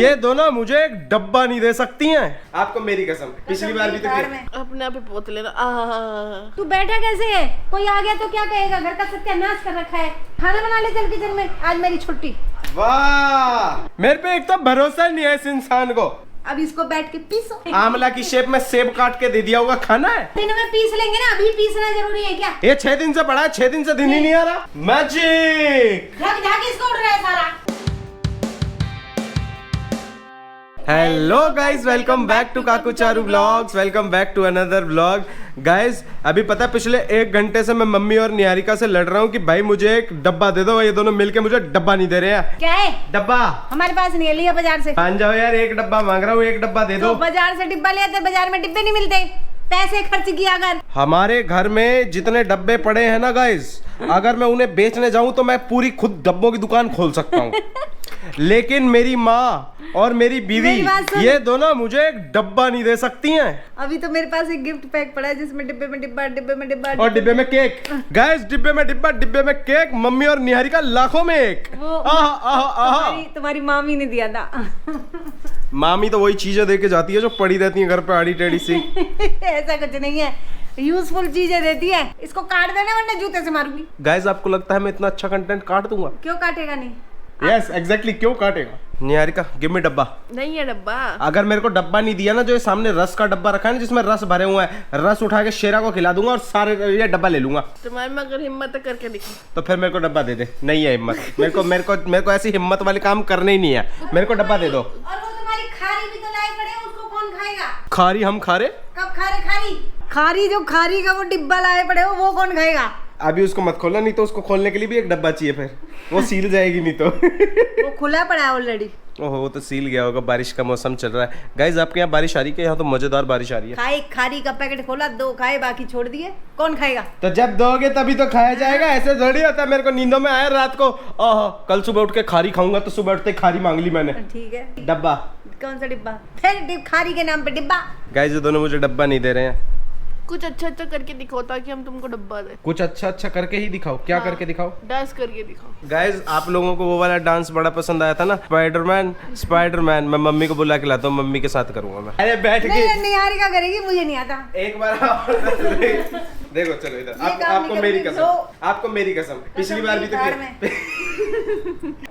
ये दोनों मुझे एक डब्बा नहीं दे सकती हैं। आपको मेरी कसम, पिछली बार भी तो अपने आप ही पोत लेना। तू बैठा कैसे है? कोई आ गया तो क्या कहेगा? घर का सत्यानाश कर रखा है। खाना बना ले चल किचन में, आज मेरी छुट्टी। वाह, मेरे पे एक तो भरोसा नहीं है इस इंसान को। अब इसको बैठ के पीसो। आंवला की शेप में सेब काट के दे दिया होगा, खाना है। दिन में पीस लेंगे ना, अभी पीसना जरूरी है क्या? ये 6 दिन से पड़ा है, 6 दिन से दिन ही नहीं आ रहा। मैजिक झक झक इसको उड़ रहा है सारा। Hello guys, welcome back to Kaku Charu vlogs. Welcome back to another vlog. Guys, अभी पता है पिछले 1 घंटे से मैं मम्मी और निहारिका से लड़ रहा हूँ कि भाई मुझे एक डब्बा दे दो। ये दोनों मिलके मुझे डब्बा नहीं दे रहे हैं। क्या है? डब्बा हमारे पास नहीं है, लिया बाजार से। मान जाओ यार, एक डब्बा मांग रहा हूँ, एक डब्बा दे दो। तो बाजार से डिब्बा ले आते, बाजार में डिब्बे नहीं मिलते। पैसे खर्च किया अगर। हमारे घर में जितने डब्बे पड़े हैं ना गाइस, अगर मैं उन्हें बेचने जाऊं तो मैं पूरी खुद डब्बों की दुकान खोल सकता हूं। लेकिन मेरी माँ और मेरी बीवी, ये दोनों मुझे एक डब्बा नहीं दे सकती हैं। अभी तो मेरे पास एक गिफ्ट पैक पड़ा है जिसमें डिब्बे में डिब्बा, डिब्बे में डिब्बा और डिब्बे में केक। गाइस, डिब्बे में डिब्बा, डिब्बे में केक। मम्मी और निहारिका लाखों में एक। तुम्हारी मामी ने दिया था। मामी तो वही चीजें दे के जाती है जो पड़ी रहती है घर पे आड़ी टेढ़ी सी। ऐसा कुछ नहीं है, यूजफुल चीजें देती है। इसको काट देना वरना जूते से मारूंगी। गाइस, आपको लगता है मैं इतना अच्छा कंटेंट काट दूंगा? क्यों काटेगा नहीं? यस, एग्जैक्टली, क्यों काटेगा? निहारिका, गिव मी डब्बा। नहीं है डब्बा। अगर मेरे को डब्बा नहीं दिया ना, जो ये सामने रस का डब्बा रखा है ना जिसमें रस भरे हुए हैं, रस उठा के शेरा को खिला दूंगा और सारे ये डब्बा ले लूंगा। तुम्हारे में अगर हिम्मत है करके दिखो तो फिर मेरे को डब्बा दे दे। नहीं है हिम्मत। मेरे को ऐसी हिम्मत वाले काम करने ही नहीं है। मेरे को डब्बा दे दो। और वो तुम्हारी खारी भी तो लाए पड़े, उसको कौन खाएगा? खारी हम खा रहे? कब खा रहे खारी? खारी जो खारी का वो डिब्बा लाए पड़े हो, वो कौन खाएगा? अभी उसको मत खोलना, नहीं तो उसको खोलने के लिए भी एक डब्बा चाहिए, फिर वो सील जाएगी नहीं तो। वो खुला पड़ा है ऑलरेडी। ओहो, वो तो सील गया होगा, बारिश का मौसम चल रहा है। गाइस, आपके यहाँ बारिश आ रही है? यहाँ तो मजेदार बारिश आ रही है। खाए, खारी का पैकेट खोला, 2 खाए, बाकी छोड़ दिए। कौन खाएगा? तो जब दोगे तभी तो खाया जाएगा। ऐसे थोड़ी होता है। मेरे को नींदों में आया रात को, ओह कल सुबह उठ के खारी खाऊंगा, तो सुबह उठते खारी मांग ली मैंने। ठीक है, डब्बा। कौन सा डिब्बा? फिर खारी के नाम पे डिब्बा। गाइस, ये दोनों मुझे डब्बा नहीं दे रहे हैं। कुछ अच्छा अच्छा करके दिखाओ ताकि हम तुमको डब्बा दे। कुछ अच्छा अच्छा करके ही दिखाओ। क्या करके दिखाओ? डांस करके दिखाओ। गाइस, आप लोगों को वो वाला डांस बड़ा पसंद आया था ना, स्पाइडरमैन। मैं मम्मी को बुला के लाता हूँ, मम्मी के साथ करूंगा मैं। अरे बैठ के निहारिका करेगी, मुझे नहीं आता। एक बार देखो, चलो इधर। आपको मेरी कसम, आपको मेरी कसम, पिछली बार भी तो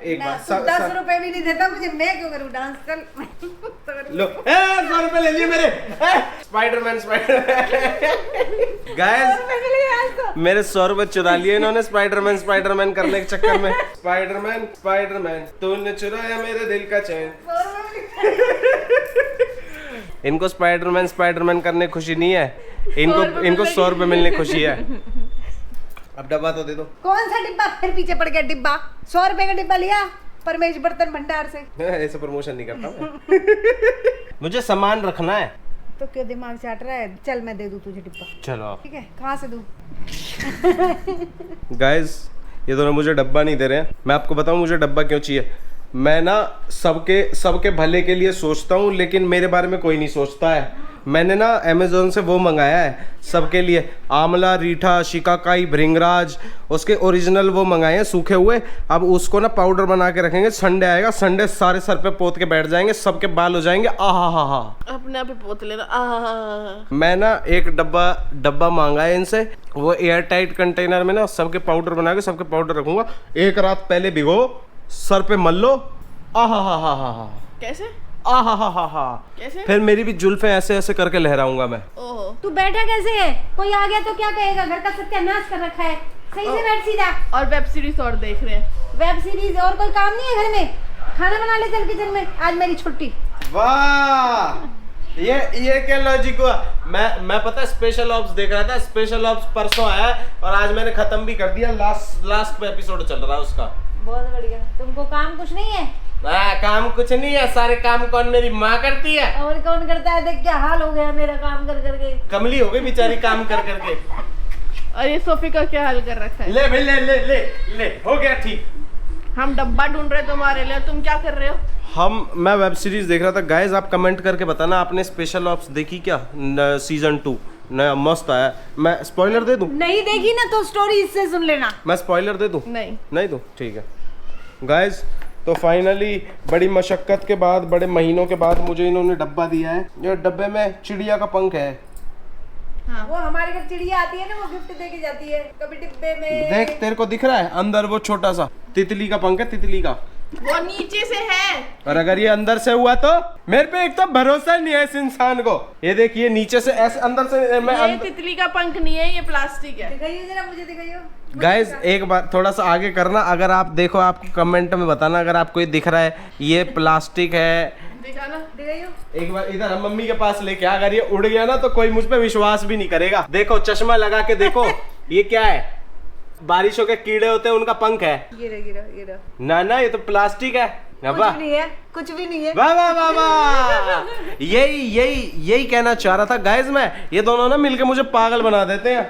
एक बार 10 रुपए भी नहीं देता मुझे, मैं क्यों करूँ डांस? कर लो, 100 रुपए ले लिए मेरे। स्पाइडरमैन गाइस, मेरे 100 रुपए चुरा लिए इन्होंने स्पाइडरमैन करने के चक्कर में। स्पाइडरमैन तूने चुराया मेरे दिल का चैन। इनको स्पाइडरमैन करने खुशी नहीं है, इनको 100 रुपए मिलने खुशी है। अब डब्बा तो दे दो। कौन सा डिब्बा? फिर पीछे पड़ गया डिब्बा। 100 रुपए का डिब्बा लिया परमेश बर्तन भंडार से। ऐसे प्रमोशन नहीं करता मैं। मुझे सामान रखना है। तो क्यों दिमाग चाट रहा है? चल मैं दे दूं तुझे डिब्बा। चलो ठीक है, कहाँ से दूं? गाइस, ये दोनों मुझे डब्बा नहीं दे रहे हैं। मैं आपको बताऊं मुझे डब्बा क्यों चाहिए। मैं ना सबके भले के लिए सोचता हूँ, लेकिन मेरे बारे में कोई नहीं सोचता है। मैंने ना अमेज़ोन से वो मंगाया है सबके लिए, आंवला, रीठा, शिकाकाई, भृंगराज, उसके ओरिजिनल वो मंगाए हैं सूखे हुए। अब उसको ना पाउडर बना के रखेंगे। संडे आएगा, संडे सारे सर पे पोत के बैठ जाएंगे, सबके बाल हो जाएंगे। आहा, अपने आप ही पोत लेना। मैं ना एक डब्बा मांगा है इनसे, वो एयर टाइट कंटेनर में ना सबके पाउडर बना के सबके पाउडर रखूंगा। एक रात पहले भिगो, सर पे मल लो। आहा, कैसे? आहा, कैसे? फिर मेरी भी जुल्फें ऐसे ऐसे करके लहराऊंगा मैं। ओहो, तू बैठा कैसे है? कोई आ गया तो क्या कहेगा? घर का सत्यानाश कर रखा है। सही से बैठ सीधा। और वेब सीरीज और देख रहे हैं। वेब सीरीज और कोई काम नहीं है घर में? खाना बना ले चल किचन में, आज मेरी छुट्टी। वाह, ये क्या लॉजिक हुआ? मैं पता है स्पेशल ऑप्स देख रहा था। स्पेशल ऑप्स परसों आया और आज मैंने खत्म भी कर दिया। लास्ट पे एपिसोड चल रहा है उसका। बहुत बढ़िया। तुमको काम कुछ नहीं है? काम कुछ नहीं है, सारे काम कौन मेरी माँ करती है। और कौन करता है? देख क्या हाल हो गया मेरा काम कर करके। कमली हो गई बेचारी काम कर करके। और ये सोफी का क्या हाल कर रखा है? ले भाई, ले हो गया ठीक। हम डब्बा ढूंढ रहे तुम्हारे लिए, तुम क्या कर रहे हो? मैं वेब सीरीज देख रहा था। गाइस, आप कमेंट करके बताना आपने स्पेशल ऑप्स देखी क्या? सीजन 2 नया मस्त आया। मैं स्पॉइलर दे दूं? नहीं देखी ना तो स्टोरी इससे सुन लेना। मैं स्पॉइलर दे दूं? नहीं दूं? ठीक है। गाइस, तो फाइनली बड़ी मशक्कत के बाद, बड़े महीनों के बाद मुझे इन्होंने डब्बा दिया है। जो डब्बे में चिड़िया का पंख है। हाँ, वो हमारे घर चिड़िया आती है ना, वो गिफ्ट देके जाती है कभी डिब्बे में। देख तेरे को दिख रहा है अंदर वो छोटा सा तितली का पंख है, तितली का। वो नीचे से है। और अगर ये अंदर से हुआ तो मेरे पे एक तो भरोसा नहीं है इस इंसान को। ये देखिए नीचे से ऐसे, अंदर से मैं ये तितली का पंख नहीं है, ये प्लास्टिक है। दिखाइए जरा, मुझे दिखाइए। गाइज एक बार थोड़ा सा आगे करना, अगर आप देखो आपको कमेंट में बताना अगर आपको ये दिख रहा है ये प्लास्टिक है। दिखाना, दिखाइए। एक बार इधर हम मम्मी के पास लेके आ, अगर ये उड़ गया ना तो कोई मुझ पे विश्वास भी नहीं करेगा। देखो चश्मा लगा के देखो ये क्या है? बारिशों के कीड़े होते हैं उनका पंख है। गिरा। ना ये तो प्लास्टिक है। कुछ नहीं है, कुछ भी नहीं है। वाह वाह वाह वाह, यही कहना चाह रहा था गाइज मैं। ये दोनों ना मिलके मुझे पागल बना देते हैं।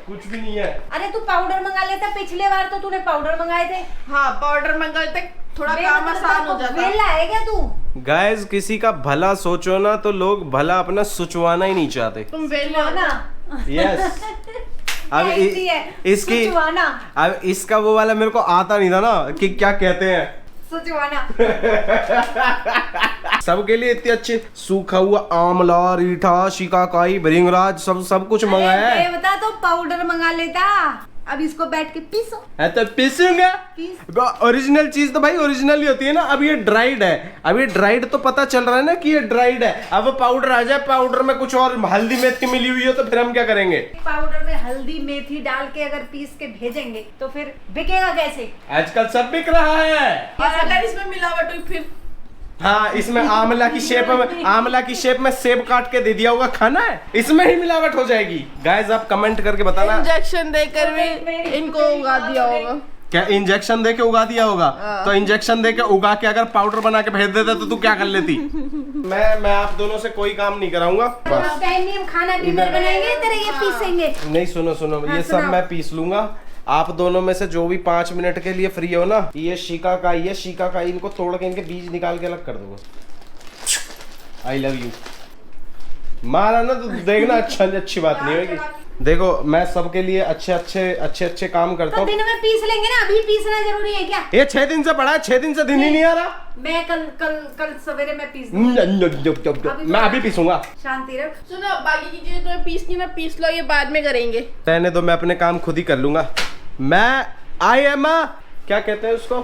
कुछ भी नहीं है। अरे तू पाउडर मंगा लेता, पिछले बार तो तूने पाउडर मंगाए थे। हाँ पाउडर मंगाते थोड़ा काम आसान हो जाता। वेला है क्या तू? गाइज किसी का भला सोचो ना तो लोग भला अपना सुचवाना ही नहीं चाहते। तुम वेले हो ना। यस। अब इसकी सुचवाना। अब इसका वो वाला मेरे को आता नहीं था ना कि क्या कहते हैं सुचवाना। सबके लिए इतनी अच्छी सूखा हुआ आंवला, रीठा, शिकाकाई, भृंगराज सब कुछ मंगाया है। ये बता तो पाउडर मंगा लेता। अब इसको बैठ के पीसो। तो पीसूंगा। ओरिजिनल चीज तो भाई ओरिजिनल ही होती है ना। अब ये ड्राइड है, अब ये ड्राइड तो पता चल रहा है ना कि ये ड्राइड है। अब वो पाउडर आ जाए, पाउडर में कुछ और हल्दी मेथी मिली हुई हो तो फिर हम क्या करेंगे? पाउडर में हल्दी मेथी डाल के अगर पीस के भेजेंगे तो फिर बिकेगा कैसे? आजकल सब बिक रहा है। और अगर इसमें मिलावट हुई फिर? हाँ इसमें आंवला की शेप में सेब काट के दे दिया होगा, खाना है इसमें ही मिलावट हो जाएगी। गाइस आप कमेंट करके बताना। इंजेक्शन देकर भी इनको उगा दिया होगा। क्या इंजेक्शन दे के उगा दिया होगा? तो इंजेक्शन दे के उगा के अगर पाउडर बना के भेज देता तो तू क्या कर लेती? मैं आप दोनों से कोई काम नहीं कराऊंगा। बस हम खाना डिनर बनाएंगे, तेरे ये पीसेंगे। नहीं सुनो ये सब मैं पीस लूंगा। आप दोनों में से जो भी 5 मिनट के लिए फ्री हो ना, ये शिकाकाई इनको तोड़ के इनके बीज निकाल के अलग कर दूंगा। आई लव यू। मारा ना तो देखना अच्छी बात नहीं होगी। देखो मैं सबके लिए अच्छे काम करता हूँ। तो दिन में पीस लेंगे ना, अभी पीसना जरूरी है क्या? ये 6 दिन से पड़ा है, 6 दिन से दिन ही नहीं आ रहा। मैं कल सवेरे में पीस दूंगा। मैं अभी पीसूंगा। शांति रख। सुनो बाकी की चीजें तुम्हें पीसनी ना, पीस लो, ये बाद में करेंगे। रहने दो, मैं अपने काम खुद ही कर लूंगा। मैं आई एम क्या कहते हैं उसको?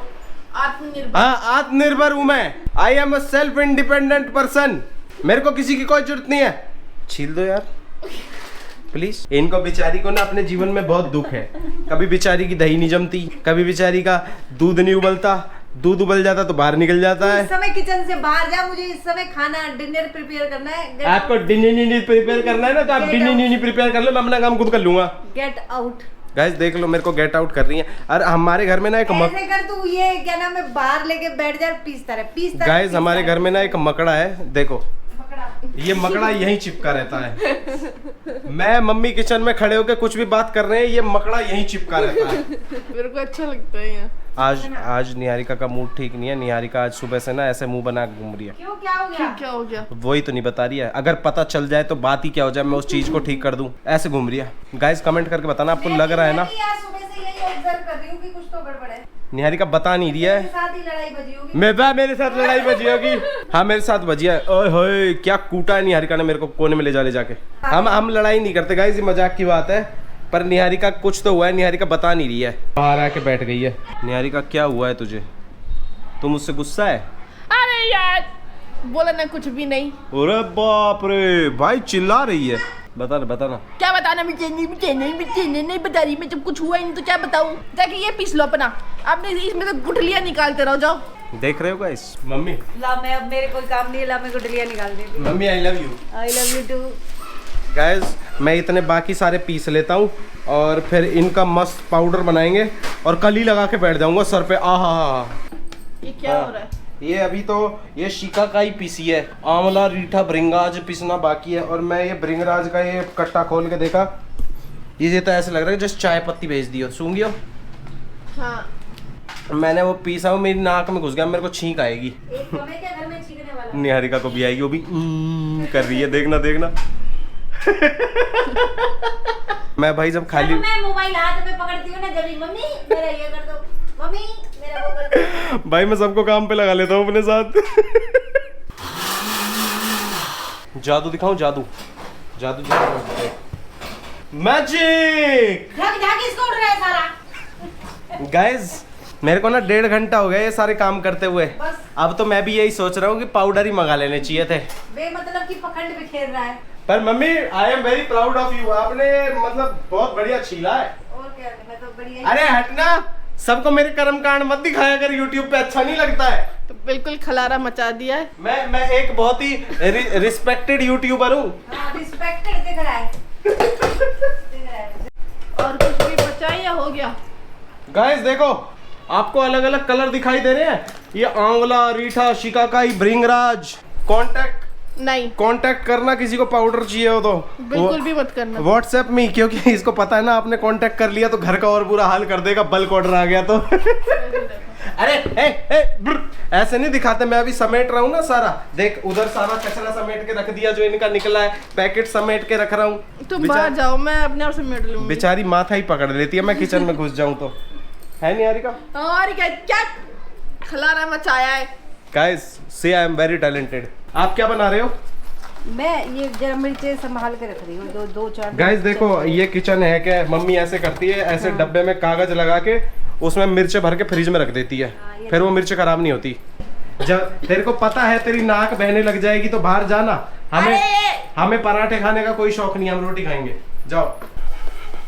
आत्मनिर्भर। हाँ आत्मनिर्भर हूँ मैं। I am a self independent person. मेरे को किसी की कोई जरूरत नहीं है। छील दो यार प्लीज। इनको बेचारी को ना अपने जीवन में बहुत दुख है। कभी बेचारी की दही नहीं जमती, कभी बेचारी का दूध नहीं उबलता, दूध उबल जाता तो बाहर निकल जाता है। इस समय किचन से बाहर जा, मुझे इस समय खाना डिनर प्रिपेयर करना है। आपको डिनर प्रिपेयर करना है ना तो आप डिनर प्रिपेयर कर लो, मैं अपना काम खुद कर लूंगा। Get out. गाइस देख लो मेरे को गेट आउट कर रही है। और हमारे घर में ना एक ऐसे कर तू, ये क्या नाम है, बाहर लेके बैठ जा, पीसता रहे। गाइस हमारे घर में ना एक मकड़ा है, देखो ये मकड़ा यहीं चिपका रहता है। मैं मम्मी किचन में खड़े होकर कुछ भी बात कर रहे हैं, ये मकड़ा यहीं चिपका रहता है। मेरे को अच्छा लगता है यहाँ। आज निहारिका का मूड ठीक नहीं है। निहारिका आज सुबह से ना ऐसे मुंह बना के घूम रही है। क्यों, क्या हो गया? क्या हो गया? वही तो नहीं बता रही है। अगर पता चल जाए तो बात ही क्या हो जाए, मैं उस चीज को ठीक कर दूं। ऐसे घूम रही है। गाइस कमेंट करके बताना आपको लग रहा है ना। सुबह से यही ऑब्जर्व कर रही हूँ कि कुछ तो गड़बड़ है। निहारिका बता नहीं रही है। मेरे साथ ही लड़ाई बजी होगी। मेरे साथ लड़ाई बजी होगी। हाँ मेरे साथ बजी है। ओए होए क्या कूटा है निहारिका ने मेरे को कोने में ले जाके। हम लड़ाई नहीं करते गाइस, ये मजाक की बात है। पर निहारिका कुछ तो हुआ है, निहारिका बता नहीं रही है। बाहर आके बैठ गई है। निहारिका क्या हुआ है तुझे? तू मुझसे गुस्सा है? अरे यार बोला ना कुछ भी नहीं। अरे बाप रे भाई चिल्ला रही है। बताना क्या बताना? मुझे नहीं बता रही। मैं जब कुछ हुआ ही नहीं तो क्या बताऊं? जाके ये पीस लो अपना। आपने इसमें तो गुठलियां निकालते रहो, जाओ। देख रहे हो गाइस? मम्मी ला, मैं अब मेरे कोई काम नहीं है, ला मैं गुठलियां निकाल देती। Mummy I love you. I love you too. Guys मैं इतने बाकी सारे पीस लेता हूँ और फिर इनका मस्त पाउडर बनाएंगे और कल ही लगा के बैठ जाऊंगा सर पे। आहा ये क्या हो रहा है? ये अभी तो ये शिकाकाई पीसी है, आंवला रीठा भृंगराज पीसना बाकी है। और मैं ये भृंगराज का ये कट्टा खोल के देखा, ये तो ऐसे लग रहा है जैसे चाय पत्ती भेज दी हो, सूंघियो। हाँ मैंने वो पीसा वो मेरी नाक में घुस गया, मेरे को छींक आएगी। एक तो मैं क्या घर में छींकने वाला। निहारिका को भी आएगी, वो भी कर रही है, देखना मैं भाई जब खाली मैं मोबाइल हाथ में पकड़ती हूँ ना, जब मम्मी मेरा ये कर दो, मम्मी मेरा वो कर दे। भाई मैं सबको काम पे लगा लेता हूँ अपने साथ। जादू दिखाऊं? जादू जादू जादू मैजिक। ढक ढक इसको उड़ रहा है सारा। गाइस मेरे को ना 1.5 घंटा हो गया ये सारे काम करते हुए। बस। अब तो मैं भी यही सोच रहा हूँ कि पाउडर ही मंगा लेने चाहिए थे। बेमतलब की पखंड पे खेल रहा है। पर mummy I am very proud of you. आपने मतलब बहुत बढ़िया छीला है। और क्या, मैं तो बढ़िया। अरे हटना, सबको मेरे कर्म कांड मत दिखाया कर यूट्यूब पे, अच्छा नहीं लगता है। तो बिल्कुल खलारा मचा दिया है। मैं एक बहुत ही रिस्पेक्टेड यूट्यूबर हूँ। रिस्पेक्टेड दिख रहा है। दिख रहा है। और कुछ भी बचा या हो गया? गाइस देखो, आपको अलग अलग कलर दिखाई दे रहे हैं। ये आंवला, रीठा, शिकाकाई, भृंगराज। कांटेक्ट करना किसी को पाउडर चाहिए हो तो बिल्कुल भी मत करना। व्हाट्सएप में, क्योंकि इसको पता है ना आपने कांटेक्ट कर लिया तो घर का और बुरा हाल कर देगा, बल्क ऑर्डर आ गया तो। अरे ऐसे नहीं दिखाते, मैं अभी समेट रहा हूँ ना सारा। देख उधर सारा कचरा समेट के रख दिया जो इनका निकला है, पैकेट समेट के रख रहा हूँ। तुम बाहर जाओ, मैं अपने आप समेट लूंगी। बेचारी माथा ही पकड़ लेती है मैं किचन में घुस जाऊं तो, है नहीं हारिका? और क्या खलारा मचाया है। गाइस से आई एम वेरी टैलेंटेड। आप क्या बना रहे हो? मैं ये जरा मिर्चें संभाल के रख रही हूँ, दो चार। गाइस देखो ये किचन है क्या, मम्मी ऐसे करती है, ऐसे डब्बे में कागज लगा के उसमें मिर्चें भर के फ्रिज में रख देती है, फिर वो मिर्चें खराब नहीं होती। जब तेरे को पता है तेरी नाक बहने लग जाएगी तो बाहर जाना। हमें पराठे खाने का कोई शौक नहीं, हम रोटी खाएंगे। जाओ।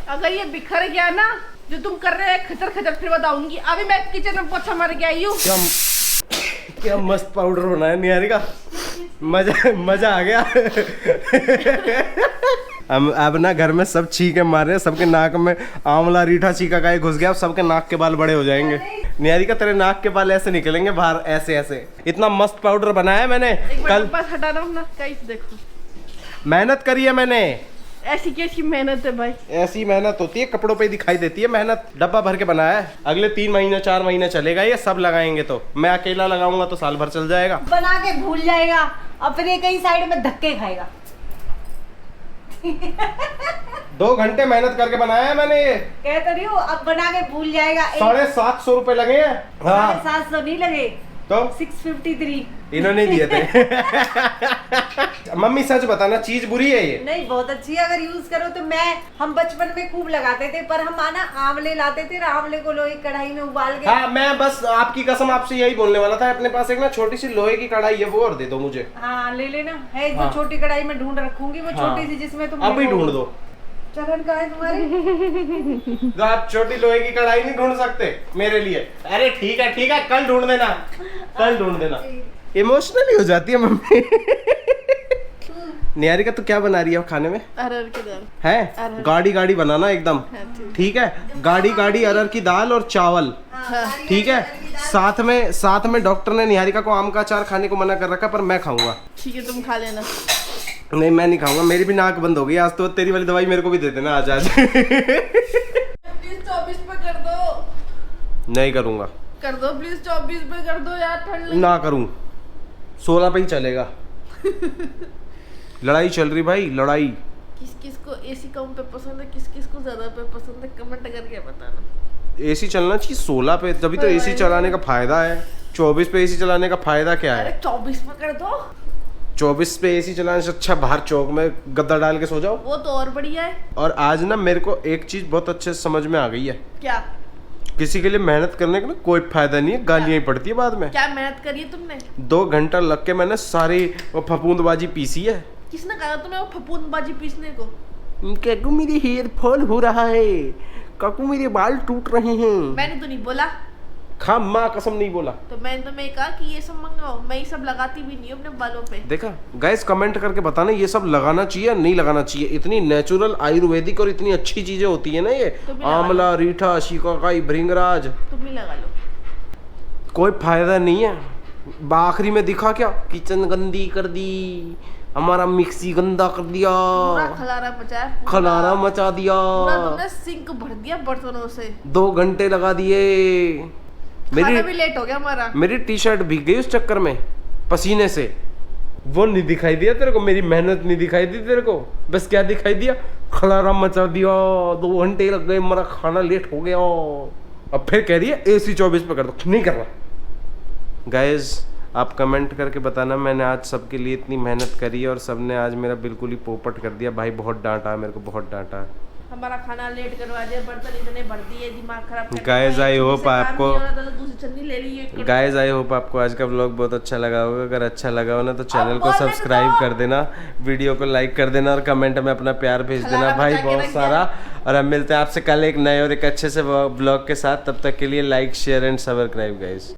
अगर ये बिखर गया ना जो तुम कर रहे हैं खचर खचर, फिर बताऊंगी। अभी मैं किचन में पोछा मार के आई हूँ। क्या मस्त पाउडर बनाया निहारी का, मजा आ गया। हम अब ना घर में सब छींके मार रहे हैं, सबके नाक में आंवला, रीठा, शिकाकाई घुस गया, अब सबके नाक के बाल बड़े हो जाएंगे। निहारी का तेरे नाक के बाल ऐसे निकलेंगे बाहर, ऐसे ऐसे। इतना मस्त पाउडर बनाया है मैंने कल। पास हटा रहा हूँ ना, गाइस देखो मेहनत करी है मैंने। ऐसी कैसी मेहनत है भाई? ऐसी मेहनत होती है, कपड़ों पे दिखाई देती है मेहनत। डब्बा भर के बनाया है, अगले 3 महीने 4 महीने चलेगा ये, सब लगाएंगे तो। मैं अकेला लगाऊंगा तो साल भर चल जाएगा। बना के भूल जाएगा और फिर ये कहीं साइड में धक्के खाएगा। 2 घंटे मेहनत करके बनाया है मैंने ये। कह तो रही हूँ, अब बना के भूल जाएगा। 750 रुपए लगे हैं। हाँ 750 नहीं लगे तो 653 इन्होंने दिए थे। मम्मी सच बताना, चीज बुरी है ये? नहीं, बहुत अच्छी है अगर यूज करो तो। हम बचपन में खूब लगाते थे, पर हम आना आंवले लाते थे, आंवले को लोहे की कढ़ाई में उबाल के। हाँ मैं बस आपकी कसम आपसे यही बोलने वाला था, अपने पास एक ना छोटी सी लोहे की कढ़ाई है, वो और दे दो मुझे। हाँ ले लेना है, हाँ। जो छोटी कढ़ाई में ढूंढ रखूंगी, वो हाँ। छोटी सी जिसमें तुम अभी ढूंढ दो। चरण का है तुम्हारे। तो आप छोटी लोहे की कढ़ाई नहीं ढूंढ सकते मेरे लिए? अरे ठीक है, कल ढूंढ देना, कल ढूंढ देना। इमोशनली हो जाती है मम्मी। निहारिका तू क्या बना रही है खाने में? अरहर की दाल है? गाड़ी बनाना एकदम, ठीक है? गाड़ी अरहर की दाल और चावल, ठीक है? साथ में डॉक्टर ने निहारिका को आम का अचार खाने को मना कर रखा, पर मैं खाऊंगा। ठीक है तुम खा लेना। नहीं मैं नहीं खाऊंगा, मेरी भी नाक बंद हो गई आज तो। तेरी वाली दवाई मेरे को भी दे देना आज। 24 पे कर दो। नहीं करूंगा। कर दो प्लीज, 24 पे कर दो यार, ठंड लगी। ना करूं, 16 पे ही चलेगा। लड़ाई चल रही भाई, लड़ाई। किस किस को एसी कम पे पसंद है, किस किस को ज्यादा पे पसंद है, कमेंट करके बताना। एसी चलना चाहिए 16 पे, तभी तो एसी चलाने का फायदा है। 24 पे एसी चलाने का फायदा क्या है? अरे 24 पे कर दो। 24 पे एसी चलाने से अच्छा बाहर चौक में गद्दा डाल के सो जाओ। वो तो और बढ़िया है। और आज ना मेरे को एक चीज बहुत अच्छे से समझ में आ गई है। क्या? किसी के लिए मेहनत करने का ना कोई फायदा नहीं है, गालियां ही पड़ती है बाद में। क्या मेहनत करी है तुमने? 2 घंटा लग के मैंने सारी वो फफूंदबाजी पीसी है। किसने कहा तुम्हें वो फफूंदबाजी पीसने को? काकू मेरे हेयर फॉल हो रहा है, काकू मेरे बाल टूट रहे हैं। मैंने तो नहीं बोला। खा माँ कसम नहीं बोला। तो मैंने तुम्हें कहा कि ये सब मंगाओ, मैं ये सब लगाती भी नहीं हूँ अपने बालों पे। देखा गाइस, कमेंट करके बताना ये सब लगाना चाहिए या नहीं लगाना चाहिए। इतनी नेचुरल आयुर्वेदिक और इतनी अच्छी चीजें होती है ना ये, आंवला, रीठा, शिकाकाई, भृंगराज। तुम ही लगा लो, कोई फायदा नहीं है। आखिरी में दिखा क्या, किचन गंदी कर दी, हमारा मिक्सी गंदा कर दिया, पूरा खलारा मचाया, खलारा मचा दिया, पूरा तुमने सिंक भर दिया बर्तनों से। 2 घंटे लगा दिए। खाना भी लेट हो गया हमारा। मेरी टी-शर्ट भीग गई उस चक्कर में पसीने से। वो नहीं दिखाई दिया तेरे को, मेरी मेहनत नहीं दिखाई दी तेरे को। बस क्या दिखाई दिया, खलारा मचा दिया, 2 घंटे लग गए, हमारा खाना लेट हो गया। अब फिर कह रही है AC 24 पे कर दो, नहीं कर रहा। गाइज आप कमेंट करके बताना, मैंने आज सबके लिए इतनी मेहनत करी है और सबने आज मेरा बिल्कुल ही पोपट कर दिया। भाई बहुत डांटा है मेरे को, बहुत डांटा है। हमारा खाना लेट करवा दिया, बर्तन इतने भर दिए, दिमाग खराब कर Guys, दिया। I एक hope से काम आपको- नहीं हो रहा था तो दूसरी चटनी ले ली एक। गाइज आई होप आपको आज का व्लॉग बहुत अच्छा लगा होगा। अगर अच्छा लगा हो ना तो चैनल को बोलने तो सब्सक्राइब दो। कर देना, वीडियो को लाइक कर देना और कमेंट में अपना प्यार भेज देना खलारा भाई बचा के बहुत रख दिया। सारा। और हम मिलते हैं आपसे कल एक नए और एक अच्छे से व्लॉग के साथ। तब तक के लिए like share and subscribe guys.